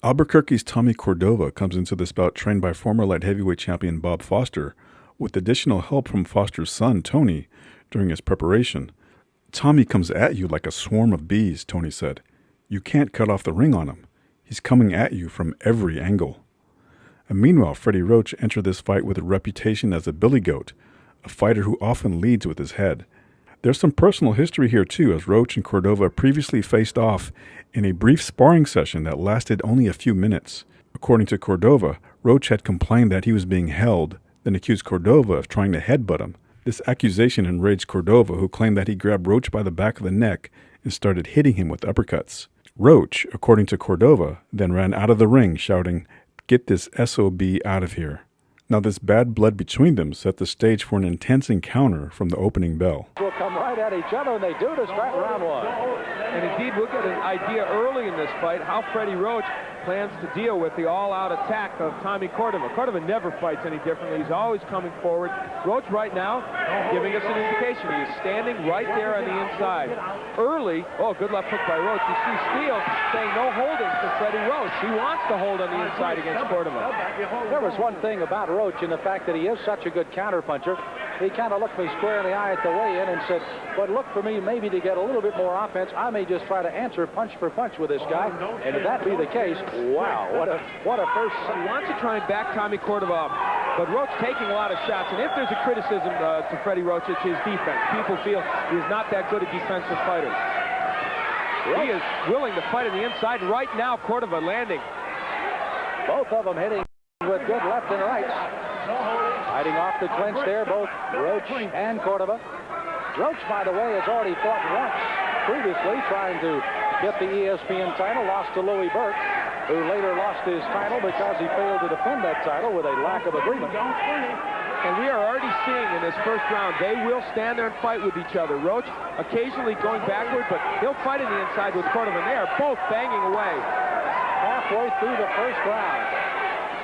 Albuquerque's Tommy Cordova comes into this bout trained by former light heavyweight champion Bob Foster, with additional help from Foster's son, Tony, during his preparation. Tommy comes at you like a swarm of bees, Tony said. You can't cut off the ring on him. He's coming at you from every angle. And meanwhile, Freddie Roach entered this fight with a reputation as a billy goat, a fighter who often leads with his head. There's some personal history here too, as Roach and Cordova previously faced off in a brief sparring session that lasted only a few minutes. According to Cordova, Roach had complained that he was being held, then accused Cordova of trying to headbutt him. This accusation enraged Cordova, who claimed that he grabbed Roach by the back of the neck and started hitting him with uppercuts. Roach, according to Cordova, then ran out of the ring shouting, "Get this SOB out of here." Now this bad blood between them set the stage for an intense encounter from the opening bell. Will come right at each other, and they do to start round one. And indeed, we'll get an idea early in this fight how Freddie Roach plans to deal with the all-out attack of Tommy Cordova. Cordova never fights any differently. He's always coming forward. Roach right now giving us an indication. He is standing right there on the inside. Early, oh, good left hook by Roach. You see Steele saying no holding for Freddie Roach. He wants to hold on the inside against Cordova. There was one thing about Roach in the fact that he is such a good counterpuncher. He kind of looked me square in the eye at the weigh-in and said, but look for me maybe to get a little bit more offense. I may just try to answer punch for punch with this guy. And if that be the case, wow, what a first. He wants to try and back Tommy Cordova up. But Roach taking a lot of shots. And if there's a criticism to Freddie Roach, it's his defense. People feel he is not that good a defensive fighter. He is willing to fight on the inside. Right now, Cordova landing. Both of them hitting with good left and right. Fighting off the clinch there, both Roach and Cordova. Roach, by the way, has already fought once previously trying to get the ESPN title, lost to Louis Burke, who later lost his title because he failed to defend that title with a lack of agreement. And we are already seeing in this first round, they will stand there and fight with each other. Roach occasionally going backward, but he'll fight on the inside with Cordova. They are both banging away. Halfway through the first round.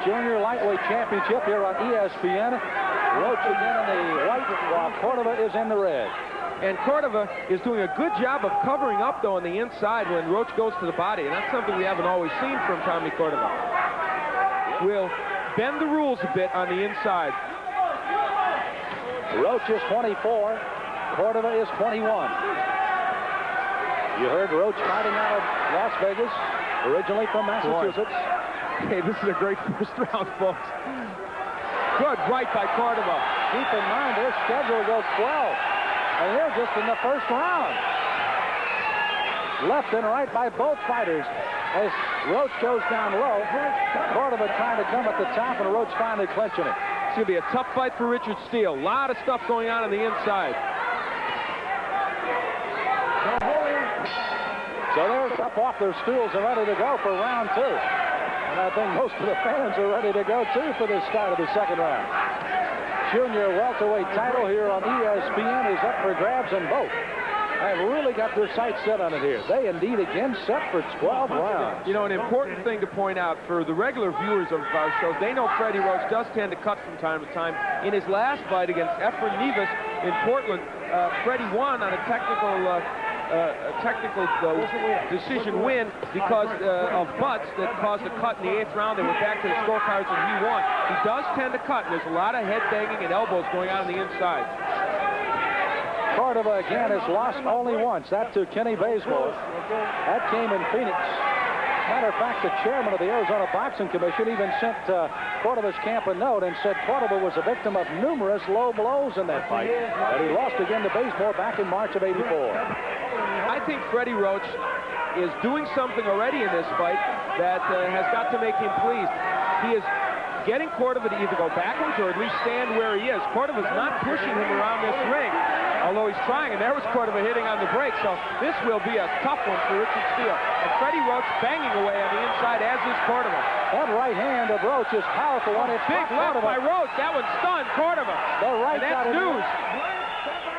Junior Lightweight Championship here on ESPN. Roach again in the white, while Cordova is in the red. And Cordova is doing a good job of covering up, though, on the inside when Roach goes to the body. And that's something we haven't always seen from Tommy Cordova. Will bend the rules a bit on the inside. Roach is 24. Cordova is 21. You heard Roach fighting out of Las Vegas, originally from Massachusetts. Hey, this is a great first round, folks. Good right by Cordova. Keep in mind, their schedule goes 12. And they're just in the first round. Left and right by both fighters. As Roach goes down low, Cordova trying to come at the top, and Roach finally clinching it. It's going to be a tough fight for Richard Steele. A lot of stuff going on the inside. So they're up off their stools and ready to go for round two. And I think most of the fans are ready to go, too, for the start of the second round. Junior welterweight title here on ESPN is up for grabs, and both have really got their sights set on it here. They indeed again set for 12 rounds. You know, an important thing to point out for the regular viewers of our shows, they know Freddie Roach does tend to cut from time to time. In his last fight against Efren Nevis in Portland, Freddie won on a technical decision win because of butts that caused a cut in the 8th round. They went back to the scorecards and he won. He does tend to cut, and there's a lot of head banging and elbows going on the inside. Cordova again has lost only once. That to Kenny Baseball. That came in Phoenix. Matter of fact, the chairman of the Arizona Boxing Commission even sent Cordova's camp a note and said Cordova was a victim of numerous low blows in that fight. But he lost again to Bazemore back in March of '84. I think Freddie Roach is doing something already in this fight that has got to make him pleased. He is getting Cordova to either go backwards or at least stand where he is. Cordova's not pushing him around this ring, although he's trying, and there was Cordova hitting on the break. So this will be a tough one for Richard Steele. And Freddie Roach banging away on the inside, as is Cordova. That right hand of Roach is powerful on it. Big left by Roach. That one stunned Cordova. The right, and that's news.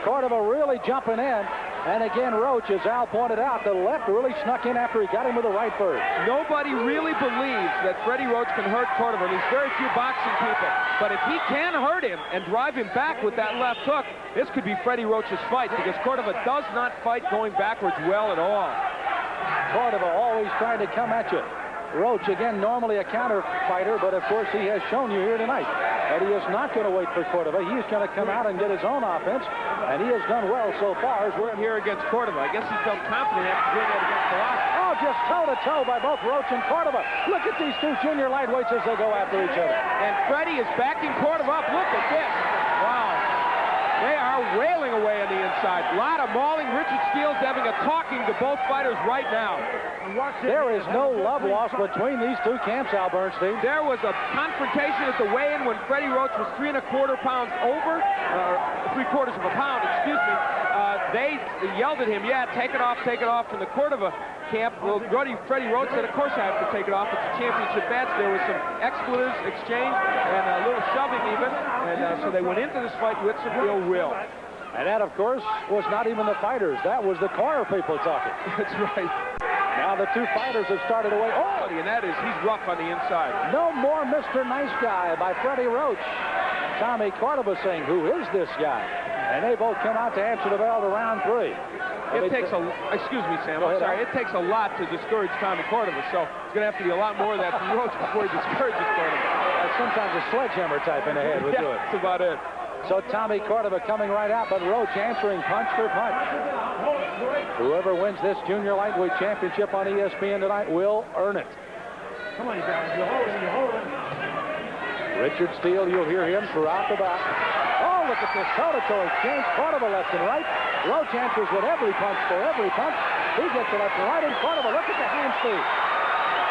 Cordova really jumping in. And again, Roach, as Al pointed out, the left really snuck in after he got him with the right first. Nobody really believes that Freddie Roach can hurt Cordova. There's very few boxing people. But if he can hurt him and drive him back with that left hook, this could be Freddie Roach's fight, because Cordova does not fight going backwards well at all. Cordova always trying to come at you. Roach, again, normally a counter fighter, but of course he has shown you here tonight that he is not going to wait for Cordova. He's going to come out and get his own offense, and he has done well so far as we're here against Cordova. I guess he felt confident after doing that against Velasquez. Oh, just toe-to-toe by both Roach and Cordova. Look at these two junior lightweights as they go after each other. And Freddie is backing Cordova up. Look at this. Wow. They are wailing away on the inside. A lot of mauling. Richard Steele's having a talking to both fighters right now. There is no love lost between these two camps, Al Bernstein. There was a confrontation at the weigh-in when Freddie Roach was 3 1/4 pounds over, 3/4 of a pound, excuse me. They yelled at him, yeah, take it off from the Cordova camp. Well, Freddie Roach said, of course I have to take it off. It's a championship match. There was some expletives exchanged and a little shoving even, and so they went into this fight with some ill will. And that, of course, was not even the fighters. That was the corner people talking. That's right. Now the two fighters have started away. Oh, and that is, he's rough on the inside. No more Mr. Nice Guy by Freddie Roach. Tommy Cordova saying, who is this guy? And they both come out to answer the bell to round 3. It takes a, excuse me, Sam, I'm sorry. It takes a lot to discourage Tommy Cordova, so it's going to have to be a lot more of that from Roach before he discourages Cordova. Sometimes a sledgehammer type in the head would do it. That's about it. So Tommy Cordova coming right out, but Roach answering punch for punch. Whoever wins this junior lightweight championship on ESPN tonight will earn it. Come on, you guys. You're holding. Richard Steele, you'll hear him throughout the bout. Oh, look at this toe-to-toe exchange. Cordova left and right. Roach answers with every punch for every punch. He gets it left and right, and Cordova, look at the hand speed.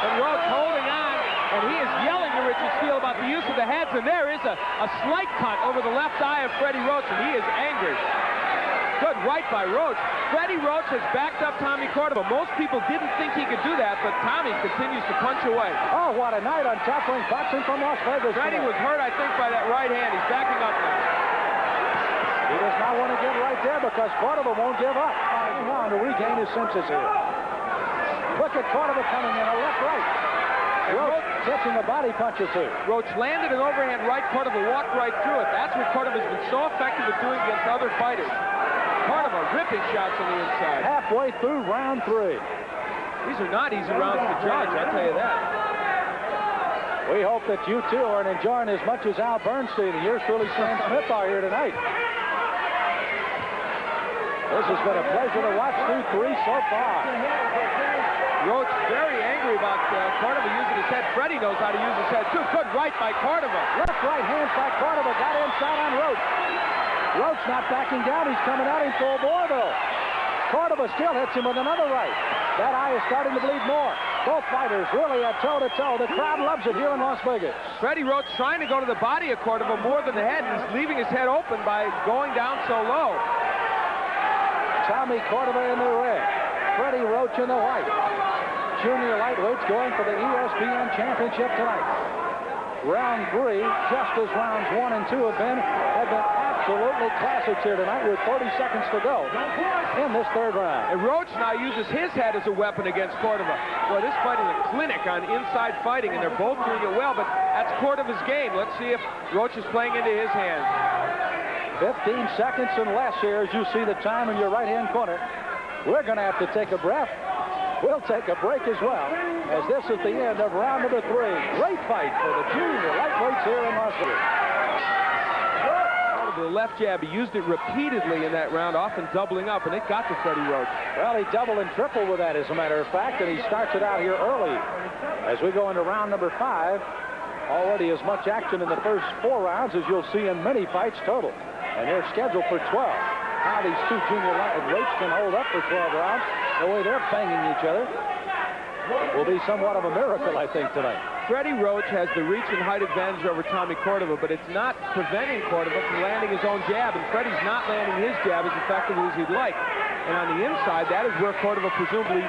And Roach holding on, and he is yelling to Richard Steele about the use of the heads, and there is a slight cut over the left eye of Freddie Roach, and he is angry. Good right by Roach. Freddie Roach has backed up Tommy Cordova. Most people didn't think he could do that, but Tommy continues to punch away. Oh, what a night on Top Rank Boxing from Las Vegas. Freddie was hurt, I think, by that right hand. He's backing up now. He does not want to get right there because Cordova won't give up. He's on to regain his senses here. Look at Cordova coming in, a left-right. Roach catching a body punch or two. Roach landed an overhand right. Cordova walked right through it. That's what Cordova's been so effective at doing against other fighters. Cordova ripping shots on the inside. Halfway through round 3. These are not easy rounds to judge, I'll tell you that. We hope that you too are enjoying as much as Al Bernstein and yours truly, Sam Smith, are here tonight. This has been a pleasure to watch through 3 so far. Roach very angry about Cordova using his head. Freddie knows how to use his head too. Good right by Cordova. Left right hand by Cordova. Got inside on Roach. Roach not backing down. He's coming out in full bore though. Cordova still hits him with another right. That eye is starting to bleed more. Both fighters really are toe-to-toe. The crowd loves it here in Las Vegas. Freddie Roach trying to go to the body of Cordova more than the head, and he's leaving his head open by going down so low. Tommy Cordova in the red. Freddie Roach in the white. Junior lightweights going for the ESPN championship tonight. Round 3, just as rounds 1 and 2 have been absolutely classics here tonight with 30 seconds to go in this 3rd round. And Roach now uses his head as a weapon against Cordova. Boy, this fight is a clinic on inside fighting, and they're both doing it well, but that's Cordova's game. Let's see if Roach is playing into his hands. 15 seconds and less here as you see the time in your right-hand corner. We're going to have to take a breath. We'll take a break as well, as this is the end of round number 3. Great fight for the junior lightweights here in Las Vegas. The left jab, he used it repeatedly in that round, often doubling up, and it got to Freddie Roach. Well, he doubled and tripled with that, as a matter of fact, and he starts it out here early. As we go into round number 5, already as much action in the first 4 rounds as you'll see in many fights total. And they're scheduled for 12. How these two junior lightweights can hold up for 12 rounds, the way they're banging each other, will be somewhat of a miracle, I think, tonight. Freddie Roach has the reach and height advantage over Tommy Cordova, but it's not preventing Cordova from landing his own jab, and Freddie's not landing his jab as effectively as he'd like. And on the inside, that is where Cordova presumably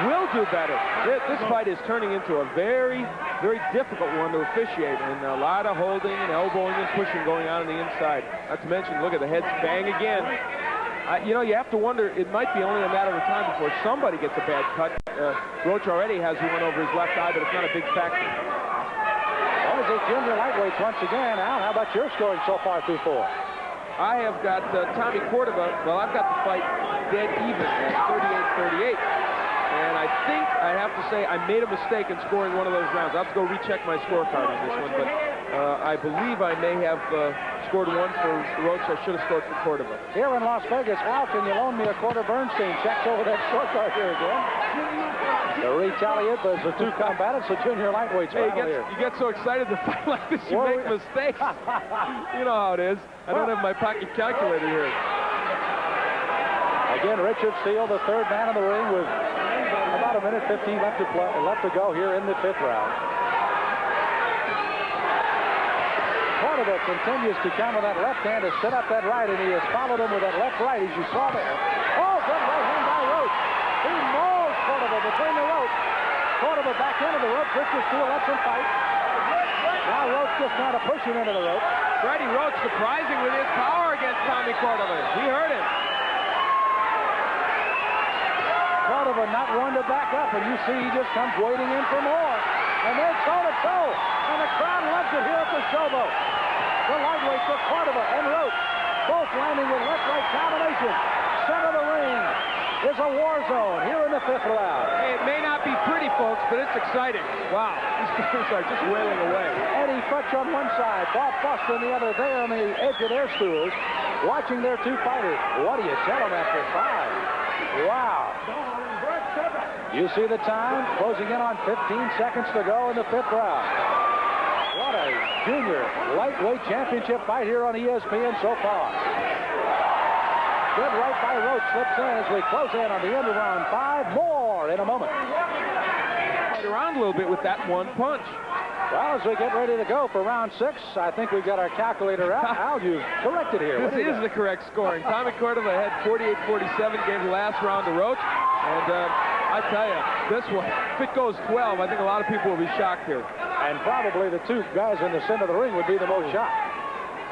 will do better. This fight is turning into a very, very difficult one to officiate, and a lot of holding and elbowing and pushing going on the inside. Not to mention, look at the heads bang again. You know, you have to wonder, it might be only a matter of time before somebody gets a bad cut. Roach already has one over his left eye, but it's not a big factor. Well, it's junior lightweights once again. Al, how about your scoring so far through 4? I have got Tommy Cordova. Well, I've got the fight dead even at 38-38. And I I think I have to say I made a mistake in scoring one of those rounds. I'll have to go recheck my scorecard on this one, but I believe I may have scored one for Roach. I should have scored for Cordova. Here in Las Vegas, Al, can you loan me a quarter? Bernstein checks over that scorecard here again. The retaliate was the two combatants, the junior lightweights. Hey, you get so excited to fight like this, you make mistakes. You know how it is. I don't have my pocket calculator here. Again, Richard Steele, the third man in the ring, with about a minute 15 left to go here in the 5th round. Cordova continues to counter that left hand to set up that right, and he has followed him with that left right, as you saw there. Oh, good right hand by Roach. He mauls Cordova between the ropes. Cordova back into the ropes. Richard Steele lets him fight. Now Roach just trying to push him into the ropes. Freddie Roach surprising with his power against Tommy Cordova. He hurt him. Cordova not one to back up, and you see he just comes wading in for more. And they're toe-to-toe, and the crowd loves it here at the Showboat. The lightweights of Cordova and Roach, both landing with left-right combination. Center of the ring is a war zone here in the 5th round. Hey, it may not be pretty, folks, but it's exciting. Wow, these guys are just wailing away. Eddie Futch on one side, Bob Foster on the other. They are on the edge of their stools, watching their two fighters. What do you tell them after 5? Wow. You see the time closing in on 15 seconds to go in the 5th round. What a junior lightweight championship fight here on ESPN so far. Good right by Roach, slips in as we close in on the end of round 5. More in a moment. Right around a little bit with that one punch. Well, as we get ready to go for round 6, I think we've got our calculator out. Al, you corrected here. This is the correct scoring. Tommy Cordova had 48-47, gave the last round to Roach. And I tell you, this one, if it goes 12, I think a lot of people will be shocked here. And probably the two guys in the center of the ring would be the most shocked.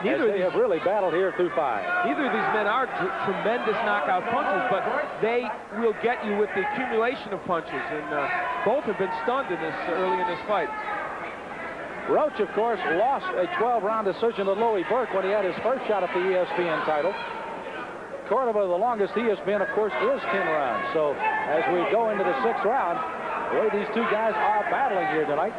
Neither they have really battled here through 5. Neither of these men are tremendous knockout punchers, but they will get you with the accumulation of punches. And both have been stunned in this early in this fight. Roach, of course, lost a 12-round decision to Louis Burke when he had his first shot at the ESPN title. Cordova, the longest he has been, of course, is 10 rounds. So as we go into the 6th round, the way these two guys are battling here tonight,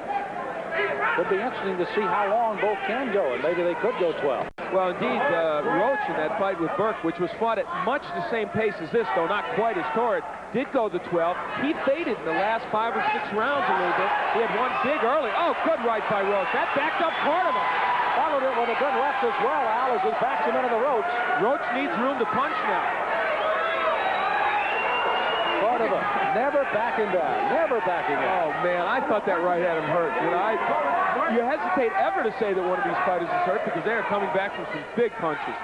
could be interesting to see how long both can go, and maybe they could go 12. Well, indeed, Roach in that fight with Burke, which was fought at much the same pace as this, though not quite as torrid, did go to 12. He faded in the last 5 or 6 rounds a little bit. He had one big early. Oh, good right by Roach. That backed up Cordova. Followed it with a good left as well, Al, as he backs him into the ropes. Roach needs room to punch now. Cordova never backing down, never backing down. Oh, man, I thought that right had him hurt. You know, you hesitate ever to say that one of these fighters is hurt because they are coming back from some big punches.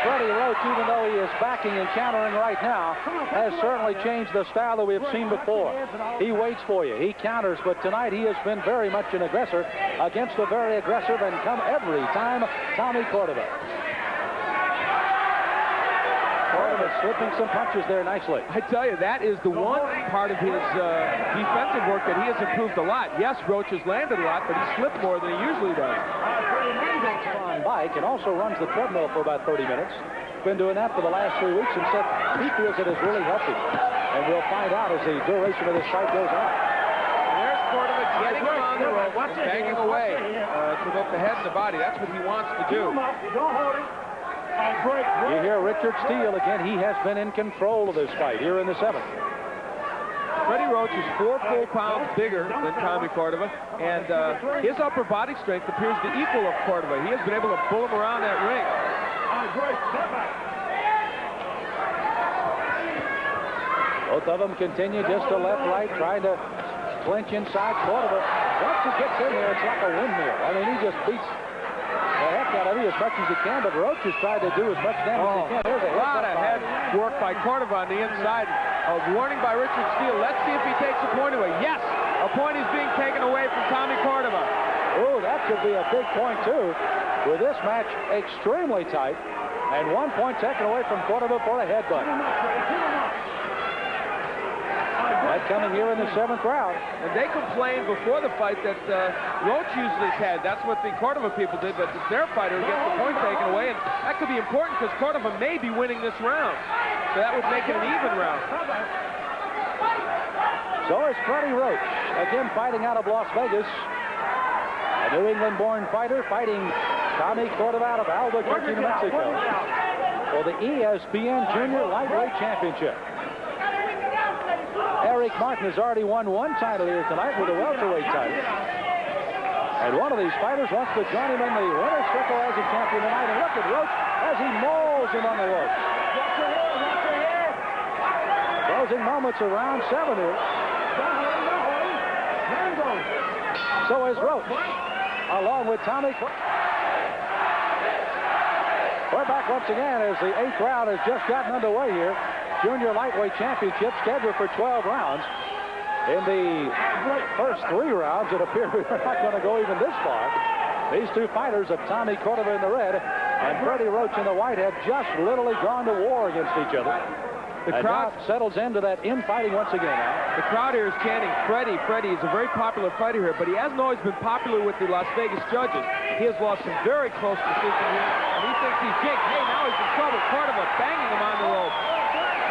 Freddie Roach, even though he is backing and countering right now, has certainly changed the style that we have seen before. He waits for you, he counters, but tonight he has been very much an aggressor against a very aggressive and come every time Tommy Cordova. Cordova slipping some punches there nicely. I tell you, that is the one part of his defensive work that he has improved a lot. Yes, Roach has landed a lot, but he slipped more than he usually does. On bike and also runs the treadmill for about 30 minutes. Been doing that for the last 3 weeks and said he feels it has really helped him. And we'll find out as the duration of this fight goes on. There's Cordova getting him on the rope, banging away to both the head and the body. That's what he wants to do. You hear Richard Steele again. He has been in control of this fight here in the 7th. Freddie Roach is 4 full pounds bigger than Tommy Cordova, and his upper body strength appears to equal of Cordova. He has been able to pull him around that ring. Both of them continue just to left, right, trying to clinch inside Cordova. Once he gets in there, it's like a windmill. I mean, he just beats the heck out of it as much as he can, but Roach has tried to do as much damage as he can. There's a lot of head work by Cordova on the inside. A warning by Richard Steele. Let's see if he takes a point away. Yes, a point is being taken away from Tommy Cordova. Oh, that could be a big point, too. With this match extremely tight, and 1 point taken away from Cordova for a headbutt. That coming here in the 7th round. And they complained before the fight that Roach used his head. That's what the Cordova people did, but it's their fighter who gets the point taken away, and that could be important because Cordova may be winning this round. So that would make it an even round. So is Freddie Roach, again fighting out of Las Vegas. A New England-born fighter fighting Tommy Cordova out of Albuquerque, New Mexico, for the ESPN Junior Lightweight Championship. Eric Martin has already won one title here tonight with the welterweight title. And one of these fighters wants to join him in the winner's circle as a champion tonight. And look at Roach as he mauls him on the ropes. Closing moments of round 7 here. So is Roach, along with Tommy. We're back once again as the 8th round has just gotten underway here. Junior Lightweight Championship scheduled for 12 rounds. In the first 3 rounds, it appeared we were not going to go even this far. These two fighters of Tommy Cordova in the red and Freddie Roach in the white have just literally gone to war against each other. The crowd settles into that infighting once again now. The crowd here is chanting Freddie. Freddie is a very popular fighter here, but he hasn't always been popular with the Las Vegas judges. He has lost some very close decisions here, and he thinks he's jinked. Hey, now he's in trouble. Cordova banging him on the rope.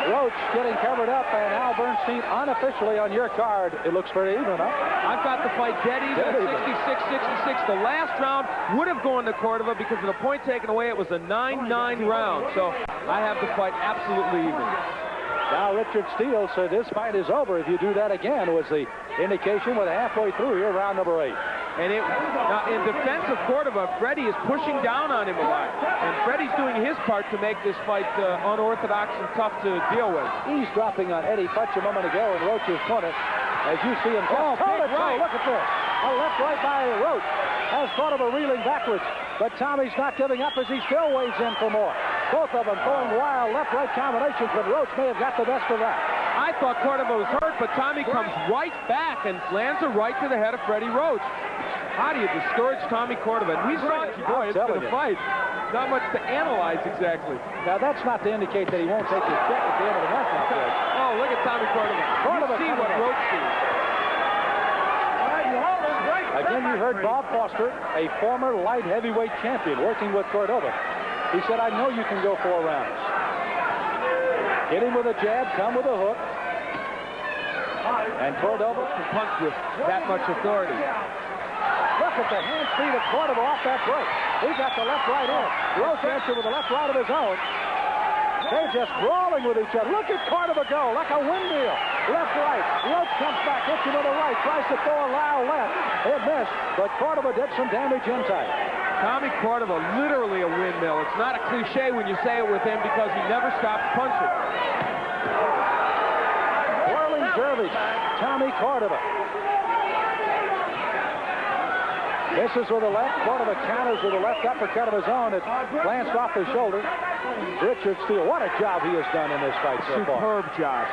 Roach getting covered up, and Al Bernstein unofficially on your card. It looks pretty even, huh? I've got the fight dead even at 66-66. The last round would have gone to Cordova because of the point taken away. It was a 9-9 round, so I have the fight absolutely even. Now Richard Steele said this fight is over if you do that again, was the indication with halfway through here, round number 8. And now in defense of Cordova, Freddie is pushing down on him a lot. And Freddie's doing his part to make this fight unorthodox and tough to deal with. He's dropping on Eddie Futch a moment ago in Roach's corner. As you see him right. Look at this. A left right by Roach. Has Cordova reeling backwards. But Tommy's not giving up as he still weighs in for more. Both of them throwing wild left-right combinations, but Roach may have got the best of that. I thought Cordova was hurt, but Tommy comes right back and lands a right to the head of Freddie Roach. How do you discourage Tommy Cordova? And we saw it, boy, it's going to fight. Not much to analyze exactly. Now, that's not to indicate that he won't take his check at the end of the month. Oh, look at Tommy Cordova. You see what Roach sees. Again, you heard Bob Foster, a former light heavyweight champion, working with Cordova. He said, I know you can go 4 rounds. Hit him with a jab, come with a hook. And Cordova can punch with that much authority. Look at the hand speed of Cordova off that break. He got the left right in. Roach answered with the left right of his own. They're just brawling with each other. Look at Cordova go like a windmill. Left, right. Roach comes back, hits him with the right, tries to throw a loud left. It missed, but Cordova did some damage inside. Tommy Cordova, literally a windmill. It's not a cliche when you say it with him because he never stops punching. Whirling derby, Tommy Cordova. Misses with the left. Cordova counters with the left uppercut of his own. It glanced off his shoulder. Richard Steele, what a job he has done in this fight so far. Superb job.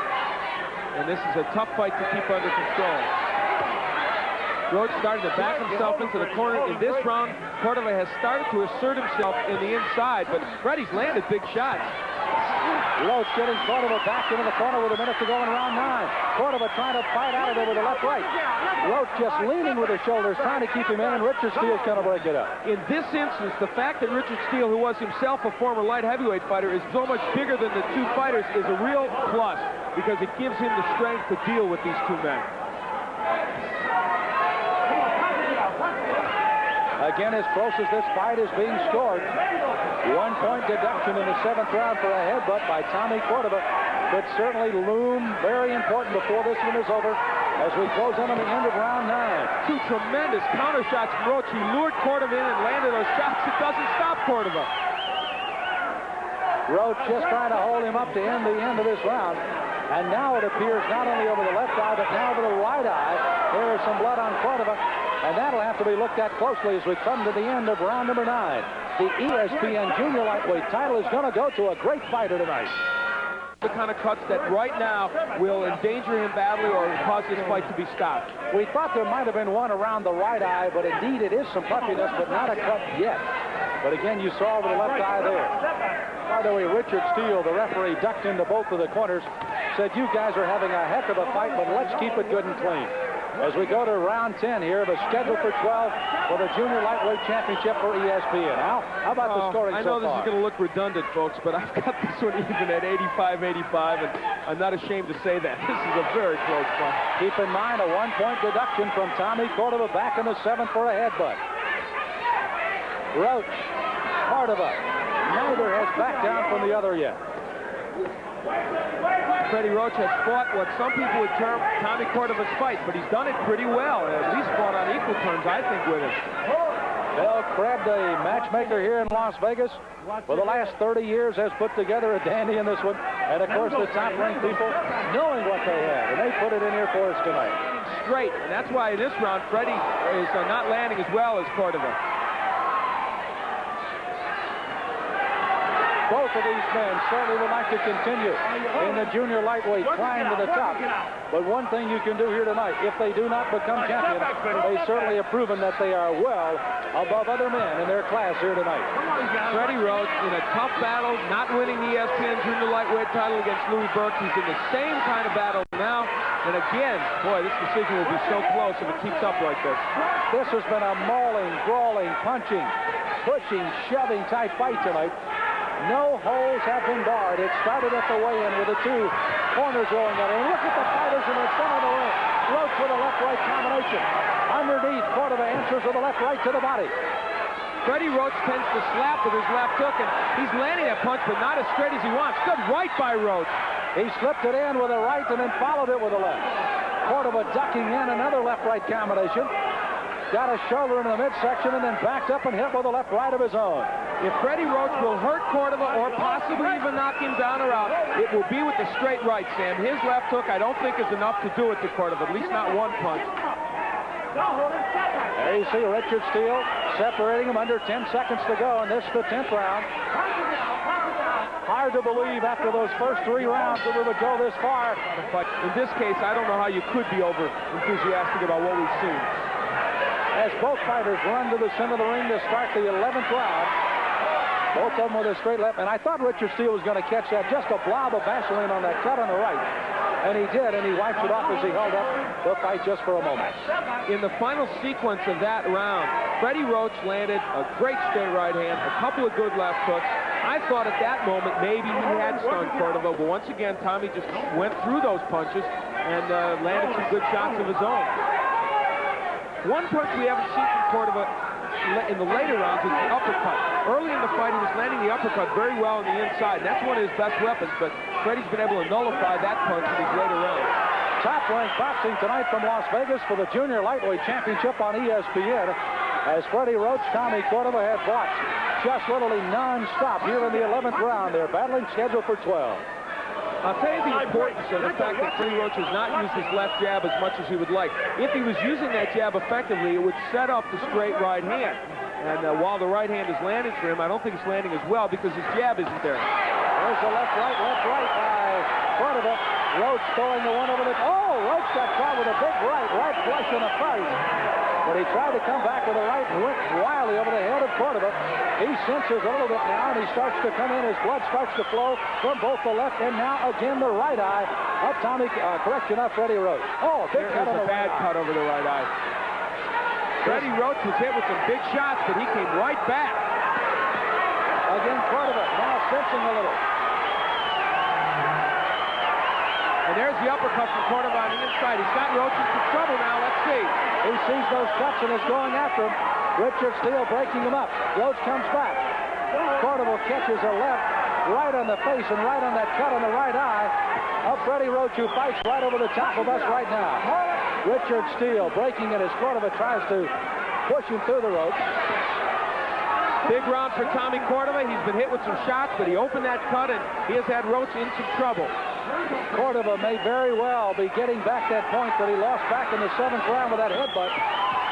And this is a tough fight to keep under control. Roach started to back himself into the corner. In this round, Cordova has started to assert himself in the inside, but Freddie's landed big shots. Roach getting Cordova back into the corner with a minute to go in round 9. Cordova trying to fight out of there with the left right. Roach just leaning with his shoulders, trying to keep him in, and Richard Steele's going to break it up. In this instance, the fact that Richard Steele, who was himself a former light heavyweight fighter, is so much bigger than the two fighters is a real plus because it gives him the strength to deal with these two men. Again, as close as this fight is being scored, 1-point deduction in the 7th round for a headbutt by Tommy Cordova could certainly loom very important before this one is over as we close in on the end of round 9. Two tremendous counter shots from Roach. He lured Cordova in and landed those shots. It doesn't stop Cordova. Roach just trying to hold him up to end the end of this round. And now it appears not only over the left eye, but now over the right eye. There is some blood on Cordova. And that'll have to be looked at closely as we come to the end of round number 9. The ESPN Junior Lightweight title is going to go to a great fighter tonight. The kind of cuts that right now will endanger him badly or cause this fight to be stopped. We thought there might have been one around the right eye, but indeed it is some puffiness, but not a cut yet. But again, you saw over the left eye there. By the way, Richard Steele, the referee, ducked into both of the corners, said, you guys are having a heck of a fight, but let's keep it good and clean. as we go to round 10 here, but scheduled for 12 for the Junior Lightweight Championship for ESPN. Al, how about the scoring I know so this far? is going to look redundant, folks, but I've got this one even at 85-85, and I'm not ashamed to say that. This is a very close fight. Keep in mind a 1-point deduction from Tommy Cordova back in the 7th for a headbutt. Roach, Cordova, neither has backed down from the other yet. Freddie Roach has fought what some people would term Tommy Cordova's fight, but he's done it pretty well. At least fought on equal terms, I think, with him. Bill Krebs, the matchmaker here in Las Vegas, for the last 30 years has put together a dandy in this one. And, of course, the top-ranked people knowing what they have, and they put it in here for us tonight. Straight, and that's why in this round, Freddie is not landing as well as Cordova. Both of these men certainly would like to continue in the junior lightweight climb to the top. But one thing you can do here tonight, if they do not become champion, they certainly have proven that they are well above other men in their class here tonight. Freddie Roach in a tough battle, not winning the ESPN junior lightweight title against Louis Burke. He's in the same kind of battle now. And again, boy, this decision will be so close if it keeps up like this. This has been a mauling, brawling, punching, pushing, shoving type fight tonight. No holes have been barred. It started at the weigh-in with the two corners rolling at it. And look at the fighters in the center of the ring. Roach with a left-right combination. Underneath, Cordova answers with a left-right to the body. Freddie Roach tends to slap with his left hook, and he's landing that punch, but not as straight as he wants. Good right by Roach. He slipped it in with a right and then followed it with a left. Cordova ducking in another left-right combination. Got a shoulder in the midsection and then backed up and hit with a left-right of his own. If Freddie Roach will hurt Cordova or possibly even knock him down or out, it will be with the straight right, Sam. His left hook I don't think is enough to do it to Cordova, at least not one punch. There you see Richard Steele separating him under 10 seconds to go, and this is the 10th round. Hard to believe after those first 3 rounds that we would go this far. But in this case, I don't know how you could be over enthusiastic about what we've seen. As both fighters run to the center of the ring to start the 11th round. Both of them with a straight left. And I thought Richard Steele was going to catch that. Just a blob of Vaseline on that cut on the right. And he did, and he wiped it off as he held up the fight just for a moment. In the final sequence of that round, Freddie Roach landed a great straight right hand, a couple of good left hooks. I thought at that moment maybe he had stunned Cordova, but once again, Tommy just went through those punches and landed some good shots of his own. One punch we haven't seen from Cordova in the later rounds is the uppercut. Early in the fight, he was landing the uppercut very well on the inside, and that's one of his best weapons, but Freddie's been able to nullify that punch in these later rounds. Top-ranked boxing tonight from Las Vegas for the Junior Lightweight Championship on ESPN, as Freddie Roach, Tommy Cordova have fought just literally non-stop here in the 11th round. They're battling scheduled for 12. I'll tell you the importance of the fact that Freddie Roach has not used his left jab as much as he would like. If he was using that jab effectively, it would set up the straight right hand. And while the right hand is landing for him, I don't think it's landing as well because his jab isn't there. There's the left, right by Cordova. Roach throwing the one over the... Oh, Roach got caught with a big right flush in the face. But he tried to come back with a right and went wildly over the head of Cordova. He senses a little bit now, and he starts to come in. His blood starts to flow from both the left and now again the right eye of Tommy, Freddie Roach. Oh, big cut on the bad cut over the right eye. Freddie Roach was hit with some big shots, but he came right back. Again, Cordova now sensing a little. And there's the uppercut from Cordova on the inside. He's got Roach in some trouble now. Let's see. He sees those cuts and is going after him. Richard Steele breaking him up. Roach comes back. Cordova catches a left right on the face and right on that cut on the right eye of Freddie Roach, who fights right over the top of us right now. Richard Steele breaking it as Cordova tries to push him through the ropes. Big round for Tommy Cordova. He's been hit with some shots, but he opened that cut, and he has had Roach in some trouble. Cordova may very well be getting back that point that he lost back in the 7th round with that headbutt.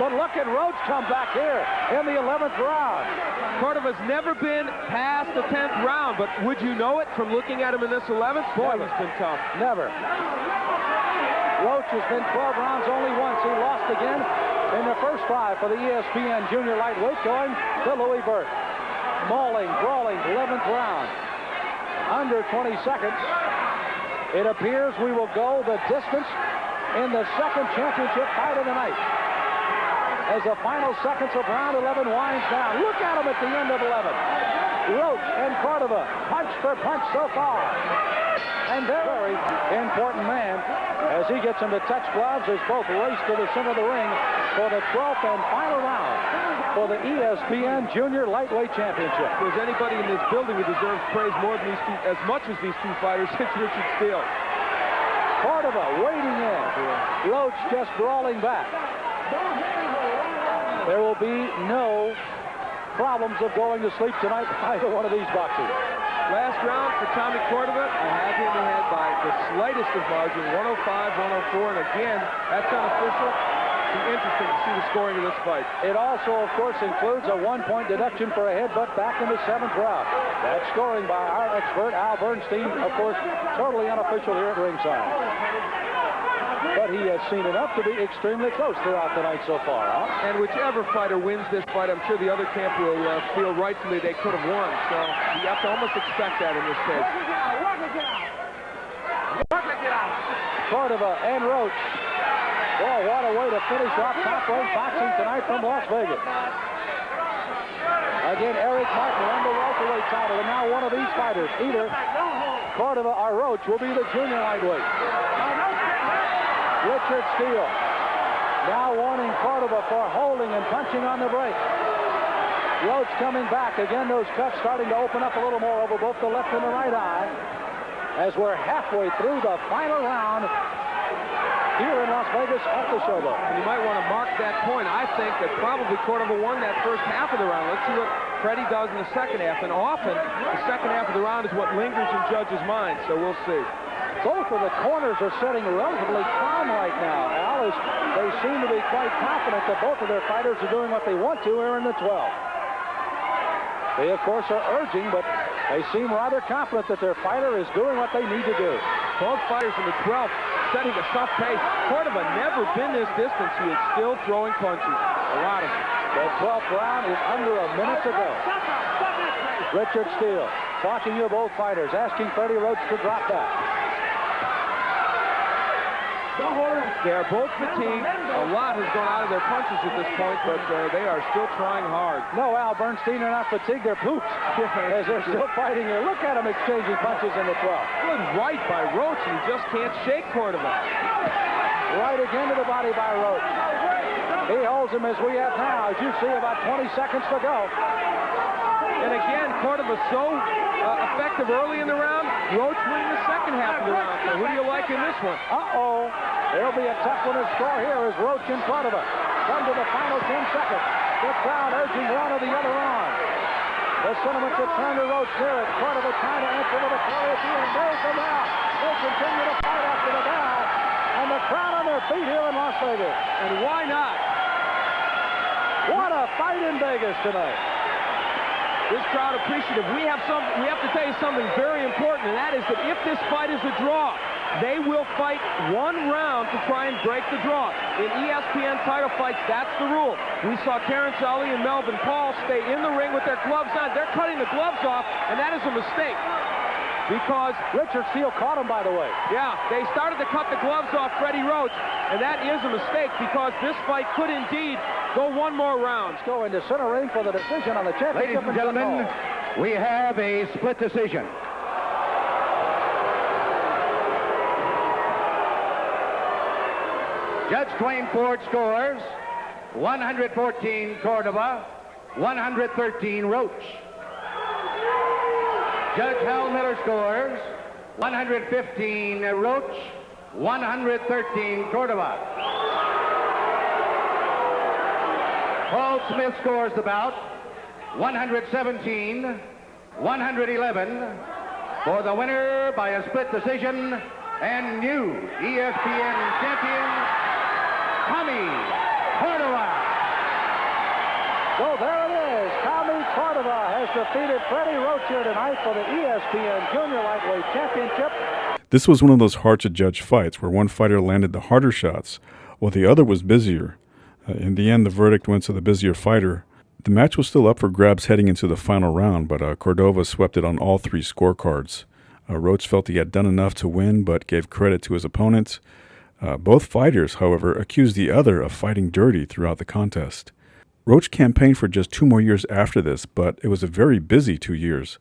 But look at Roach come back here in the 11th round. Cordova's never been past the 10th round, but would you know it from looking at him in this 11th? Boy, he's been tough. Never. Roach has been 12 rounds only once. He lost again in the first 5 for the ESPN Junior Lightweight, going to Louis Burke. Mauling, brawling, 11th round. Under 20 seconds. It appears we will go the distance in the second championship fight of the night. As the final seconds of round 11 winds down. Look at him at the end of 11. Roach and Cordova, punch for punch so far. And very important man as he gets him to touch gloves as both race to the center of the ring for the 12th and final round for the ESPN Junior Lightweight Championship. If there's anybody in this building who deserves praise more than these two, as much as these two fighters, it's Richard Steele. Cordova wading in. Roach just brawling back. There will be no problems of going to sleep tonight for either one of these boxers. Last round for Tommy Cordova. I have him ahead by the slightest of margin, 105-104, and again, that's unofficial. It'll be interesting to see the scoring of this fight. It also, of course, includes a 1-point deduction for a headbutt back in the 7th round. That scoring by our expert, Al Bernstein, of course, totally unofficial here at ringside. But he has seen enough to be extremely close throughout the night so far. Huh? And whichever fighter wins this fight, I'm sure the other camp will feel rightfully they could have won. So you have to almost expect that in this case. Cordova and Roach. Oh, what a way to finish off top-ranked boxing tonight from Las Vegas. Again, Eric Martin won the welterweight title, and now one of these fighters, either Cordova or Roach, will be the junior lightweight. Richard Steele now warning Cordova for holding and punching on the break. Roach coming back. Again, those cuts starting to open up a little more over both the left and the right eye as we're halfway through the final round here in Las Vegas at the Showboat. And you might want to mark that point. I think that probably Cordova won that first half of the round. Let's see what Freddie does in the second half. And often, the second half of the round is what lingers in judges' minds, so we'll see. Both of the corners are sitting relatively calm right now, Al, as they seem to be quite confident that both of their fighters are doing what they want to here in the 12th. They, of course, are urging, but they seem rather confident that their fighter is doing what they need to do. Both fighters in the 12th setting a tough pace. Cordova never been this distance. He is still throwing punches. A lot of them. The 12th round is under a minute to go. Richard Steele talking to both fighters, asking Freddie Roach to drop back. They are both fatigued. A lot has gone out of their punches at this point, but they are still trying hard. No, Al Bernstein, they're not fatigued. They're pooped as they're still fighting here. Look at them exchanging punches in the 12th. Good right by Roach, and he just can't shake Cordova. Right again to the body by Roach. He holds him as we have now. As you see, about 20 seconds to go. And again, Cordova so effective early in the round. Roach winning the second half of the round. So who do you like in this one? Uh-oh. There'll be a tough one to score here as Roach and Cordova come to the final 10 seconds. The crowd urging one or the other on. The sentiments have turned to Roach near it. Cordova trying to answer with a glorious heel, and there's the bell. They continue to fight after the bell. And the crowd on their feet here in Las Vegas. And why not? What a fight in Vegas tonight. This crowd appreciative. We have to tell you something very important, and that is that if this fight is a draw, they will fight one round to try and break the draw. In ESPN title fights, that's the rule. We saw Terrence Ali and Melvin Paul stay in the ring with their gloves on. They're cutting the gloves off, and that is a mistake. Because Richard Steele caught him, by the way. Yeah, they started to cut the gloves off Freddie Roach, and that is a mistake because this fight could indeed go one more round. Let's go into center ring for the decision on the championship. Ladies and gentlemen, we have a split decision. Judge Twain Ford scores 114 Cordova, 113 Roach. Judge Hal Miller scores 115 Roach, 113 Cordova. Paul Smith scores the bout 117, 111 for the winner by a split decision and new ESPN champion, Tommy Cordova. So there it is. Tommy Cordova has defeated Freddie Roach here tonight for the ESPN Junior Lightweight Championship. This was one of those hard-to-judge fights where one fighter landed the harder shots while the other was busier. In the end, the verdict went to the busier fighter. The match was still up for grabs heading into the final round, but Cordova swept it on all three scorecards. Roach felt he had done enough to win, but gave credit to his opponent. Both fighters, however, accused the other of fighting dirty throughout the contest. Roach campaigned for just 2 more years after this, but it was a very busy 2 years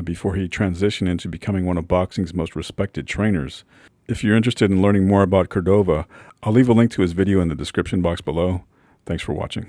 before he transitioned into becoming one of boxing's most respected trainers. If you're interested in learning more about Cordova, I'll leave a link to his video in the description box below. Thanks for watching.